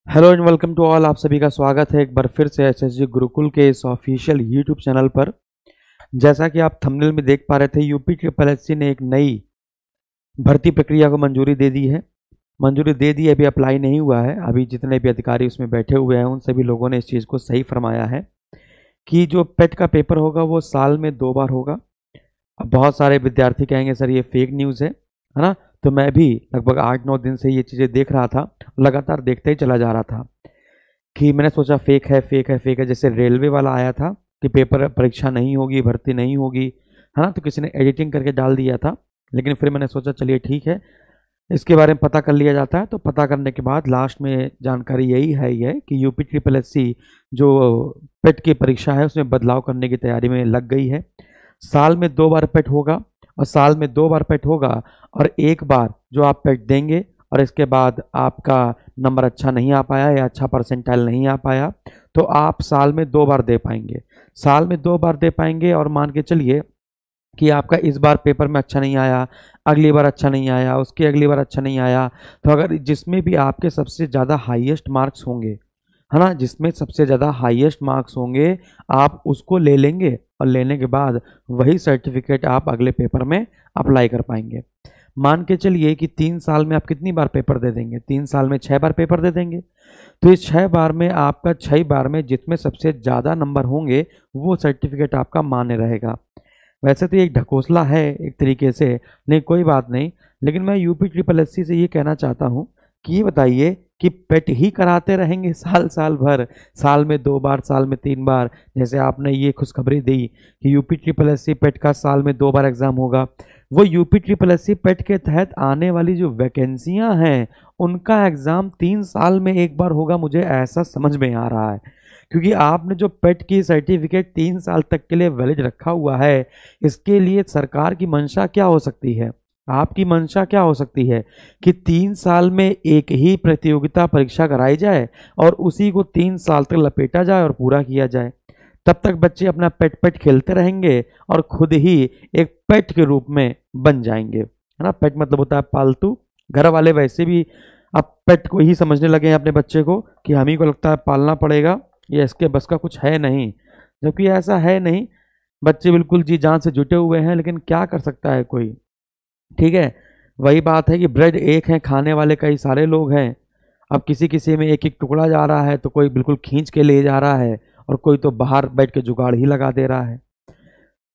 Hello and welcome to all. आप सभी का स्वागत है एक बार फिर से एसएसजी गुरुकुल के इस ऑफिशियल यूट्यूब चैनल पर। जैसा कि आप थंबनेल में देख पा रहे थे, यूपी ट्रिपल एससी ने एक नई भर्ती प्रक्रिया को मंजूरी दे दी है। मंजूरी दे दी, अभी अप्लाई नहीं हुआ है। अभी जितने भी अधिकारी उसमें बैठे हुए हैं उन सभी लोगों ने इस चीज़ को सही फरमाया है कि जो पेट का पेपर होगा वो साल में 2 बार होगा। अब बहुत सारे विद्यार्थी कहेंगे सर ये फेक न्यूज़ है ना। तो मैं भी लगभग 8-9 दिन से ये चीज़ें देख रहा था, लगातार देखते ही चला जा रहा था कि मैंने सोचा फेक है फेक है फेक है। जैसे रेलवे वाला आया था कि पेपर परीक्षा नहीं होगी, भर्ती नहीं होगी, है ना। तो किसी ने एडिटिंग करके डाल दिया था, लेकिन फिर मैंने सोचा चलिए ठीक है, इसके बारे में पता कर लिया जाता है। तो पता करने के बाद लास्ट में जानकारी यही है कि यूपी ट्रिपल एससी जो पेट की परीक्षा है उसमें बदलाव करने की तैयारी में लग गई है। साल में 2 बार पेट होगा, और साल में 2 बार पेट होगा और एक बार जो आप पेट देंगे और इसके बाद आपका नंबर अच्छा नहीं आ पाया या अच्छा परसेंटाइल नहीं आ पाया तो आप साल में 2 बार दे पाएंगे। साल में 2 बार दे पाएंगे और मान के चलिए कि आपका इस बार पेपर में अच्छा नहीं आया, अगली बार अच्छा नहीं आया, उसकी अगली बार अच्छा नहीं आया, तो अगर जिसमें भी आपके सबसे ज़्यादा हाईएस्ट मार्क्स होंगे, है ना, जिसमें सबसे ज़्यादा हाईएस्ट मार्क्स होंगे आप उसको ले लेंगे और लेने के बाद वही सर्टिफिकेट आप अगले पेपर में अप्लाई कर पाएंगे। मान के चलिए कि 3 साल में आप कितनी बार पेपर दे देंगे? 3 साल में 6 बार पेपर दे देंगे। तो इस 6 बार में आपका 6 बार में जिसमें सबसे ज़्यादा नंबर होंगे वो सर्टिफिकेट आपका मान्य रहेगा। वैसे तो ये एक ढकोसला है एक तरीके से, नहीं कोई बात नहीं, लेकिन मैं यूपी ट्रिपल एससी से ये कहना चाहता हूँ कि ये बताइए कि पेट ही कराते रहेंगे साल साल भर, साल में 2 बार, साल में 3 बार। जैसे आपने ये खुशखबरी दी कि यूपी ट्रिपल एससी पेट का साल में 2 बार एग्जाम होगा, वो यूपी ट्रिपल एससी पेट के तहत आने वाली जो वैकेंसियां हैं उनका एग्जाम 3 साल में 1 बार होगा। मुझे ऐसा समझ में आ रहा है, क्योंकि आपने जो पेट की सर्टिफिकेट 3 साल तक के लिए वैलिड रखा हुआ है, इसके लिए सरकार की मंशा क्या हो सकती है, आपकी मंशा क्या हो सकती है कि 3 साल में एक ही प्रतियोगिता परीक्षा कराई जाए और उसी को 3 साल तक लपेटा जाए और पूरा किया जाए। तब तक बच्चे अपना पेट पेट खेलते रहेंगे और खुद ही एक पेट के रूप में बन जाएंगे, है ना। पेट मतलब होता है पालतू। घर वाले वैसे भी अब पेट को ही समझने लगे हैं अपने बच्चे को कि हम ही को लगता है पालना पड़ेगा, ये इसके बस का कुछ है नहीं, जबकि ऐसा है नहीं। बच्चे बिल्कुल जी जान से जुटे हुए हैं, लेकिन क्या कर सकता है कोई। ठीक है, वही बात है कि ब्रेड एक है, खाने वाले कई सारे लोग हैं। अब किसी किसी में एक एक टुकड़ा जा रहा है तो कोई बिल्कुल खींच के ले जा रहा है और कोई तो बाहर बैठ के जुगाड़ ही लगा दे रहा है।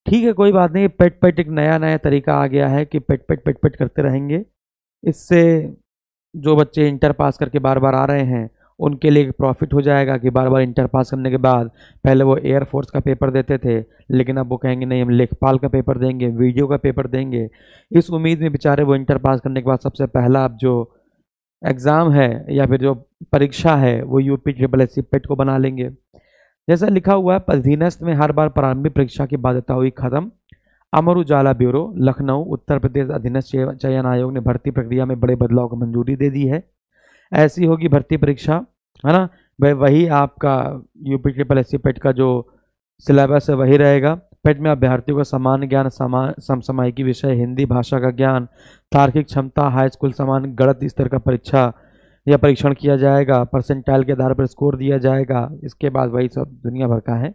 ठीक है, कोई बात नहीं, पेट पेट एक नया नया तरीका आ गया है कि पेट पेट पेट पेट करते रहेंगे। इससे जो बच्चे इंटर पास करके बार बार आ रहे हैं उनके लिए प्रॉफिट हो जाएगा कि बार बार इंटर पास करने के बाद पहले वो एयरफोर्स का पेपर देते थे, लेकिन अब वो कहेंगे नहीं हम लेखपाल का पेपर देंगे, वीडियो का पेपर देंगे। इस उम्मीद में बेचारे वो इंटर पास करने के बाद सबसे पहला अब जो एग्ज़ाम है या फिर जो परीक्षा है वो यूपी ट्रिपल एससी पेट को बना लेंगे। जैसा लिखा हुआ है, अधीनस्थ में हर बार प्रारंभिक परीक्षा की बाध्यता हुई खत्म। अमर उजाला ब्यूरो, लखनऊ, उत्तर प्रदेश अधीनस्थ चयन आयोग ने भर्ती प्रक्रिया में बड़े बदलाव को मंजूरी दे दी है। ऐसी होगी भर्ती परीक्षा, है ना। वही आपका यूपी ट्रिपल एससी पेट का जो सिलेबस है वही रहेगा। पेट में अभ्यर्थियों का समान ज्ञान, समसामयिकी विषय, हिंदी भाषा का ज्ञान, तार्किक क्षमता, हाई स्कूल समान गणित स्तर का परीक्षा या परीक्षण किया जाएगा। परसेंटाइल के आधार पर स्कोर दिया जाएगा। इसके बाद वही सब दुनिया भर का है।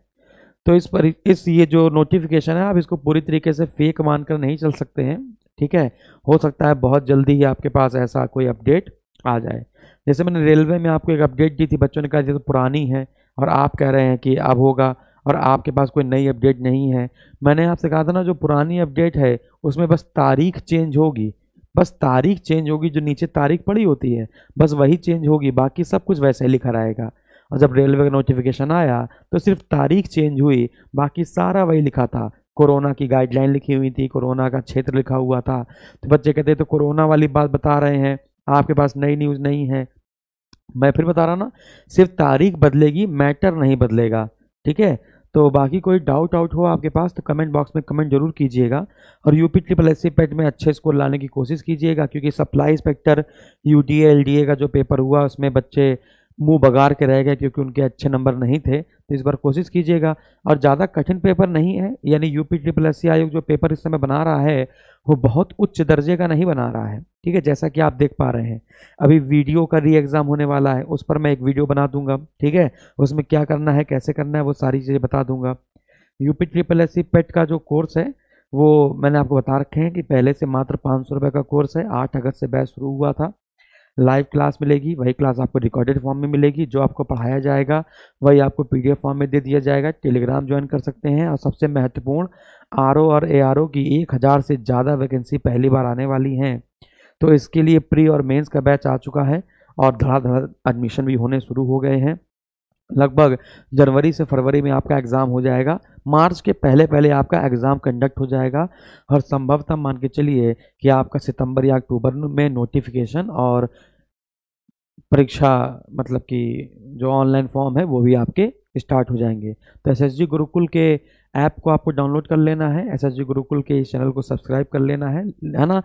तो इस ये जो नोटिफिकेशन है आप इसको पूरी तरीके से फेक मानकर नहीं चल सकते हैं। ठीक है, हो सकता है बहुत जल्दी ही आपके पास ऐसा कोई अपडेट आ जाए। जैसे मैंने रेलवे में आपको एक अपडेट दी थी, बच्चों ने कहा ये तो पुरानी है और आप कह रहे हैं कि अब होगा और आपके पास कोई नई अपडेट नहीं है। मैंने आपसे कहा था ना, जो पुरानी अपडेट है उसमें बस तारीख चेंज होगी, बस तारीख चेंज होगी, जो नीचे तारीख पड़ी होती है बस वही चेंज होगी, बाकी सब कुछ वैसे ही लिखा रहेगा। और जब रेलवे का नोटिफिकेशन आया तो सिर्फ तारीख चेंज हुई, बाकी सारा वही लिखा था। कोरोना की गाइडलाइन लिखी हुई थी, कोरोना का क्षेत्र लिखा हुआ था। तो बच्चे कहते तो कोरोना वाली बात बता रहे हैं, आपके पास नई न्यूज़ नहीं है। मैं फिर बता रहा ना, सिर्फ तारीख बदलेगी, मैटर नहीं बदलेगा। ठीक है, तो बाकी कोई डाउट आउट हो आपके पास तो कमेंट बॉक्स में कमेंट जरूर कीजिएगा। और यूपी ट्रिपल एससी पेट में अच्छे स्कोर लाने की कोशिश कीजिएगा, क्योंकि सप्लाई इंस्पेक्टर यूटीए एलडीए का जो पेपर हुआ उसमें बच्चे मुंह बगार के रह गए क्योंकि उनके अच्छे नंबर नहीं थे। तो इस बार कोशिश कीजिएगा, और ज़्यादा कठिन पेपर नहीं है, यानी यूपी ट्रिपल एस सी आयोग जो पेपर इस समय बना रहा है वो बहुत उच्च दर्जे का नहीं बना रहा है, ठीक है। जैसा कि आप देख पा रहे हैं, अभी वीडियो का री एग्ज़ाम होने वाला है, उस पर मैं एक वीडियो बना दूंगा, ठीक है। उसमें क्या करना है, कैसे करना है, वो सारी चीज़ें बता दूंगा। यूपी ट्रिपल एस सी पेट का जो कोर्स है वो मैंने आपको बता रखे हैं कि पहले से मात्र 500 रुपये का कोर्स है। 8 अगस्त से बैच शुरू हुआ था। लाइव क्लास मिलेगी, वही क्लास आपको रिकॉर्डेड फॉर्म में मिलेगी। जो आपको पढ़ाया जाएगा वही आपको पीडीएफ फॉर्म में दे दिया जाएगा। टेलीग्राम ज्वाइन कर सकते हैं। और सबसे महत्वपूर्ण, आरओ और एआरओ की 1000 से ज़्यादा वैकेंसी पहली बार आने वाली हैं। तो इसके लिए प्री और मेंस का बैच आ चुका है और धड़ाधड़ एडमिशन भी होने शुरू हो गए हैं। लगभग जनवरी से फरवरी में आपका एग्ज़ाम हो जाएगा। मार्च के पहले पहले आपका एग्ज़ाम कंडक्ट हो जाएगा और संभवतः मान के चलिए कि आपका सितंबर या अक्टूबर में नोटिफिकेशन और परीक्षा, मतलब कि जो ऑनलाइन फॉर्म है वो भी आपके स्टार्ट हो जाएंगे। तो एसएसजी गुरुकुल के ऐप को आपको डाउनलोड कर लेना है, एसएसजी गुरुकुल के इस चैनल को सब्सक्राइब कर लेना है ना।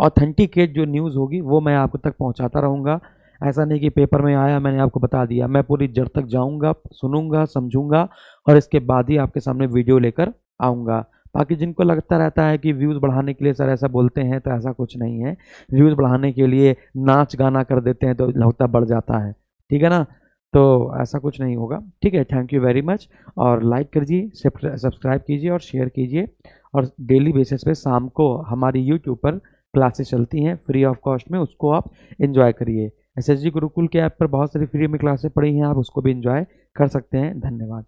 ऑथेंटिकेट जो न्यूज़ होगी वो मैं आप तक पहुंचाता रहूँगा। ऐसा नहीं कि पेपर में आया मैंने आपको बता दिया, मैं पूरी जड़ तक जाऊंगा, सुनूंगा, समझूंगा और इसके बाद ही आपके सामने वीडियो लेकर आऊँगा। बाकी जिनको लगता रहता है कि व्यूज़ बढ़ाने के लिए सर ऐसा बोलते हैं, तो ऐसा कुछ नहीं है। व्यूज़ बढ़ाने के लिए नाच गाना कर देते हैं तो लगता बढ़ जाता है, ठीक है ना। तो ऐसा कुछ नहीं होगा, ठीक है। Thank you very much. और लाइक कीजिए, सब्सक्राइब कीजिए और शेयर कीजिए। और डेली बेसिस पे शाम को हमारी यूट्यूब पर क्लासेस चलती हैं फ्री ऑफ कॉस्ट में, उसको आप एंजॉय करिए। एसएसजी गुरुकुल के ऐप पर बहुत सारी फ्री में क्लासेस पढ़ी हैं, आप उसको भी एंजॉय कर सकते हैं। धन्यवाद।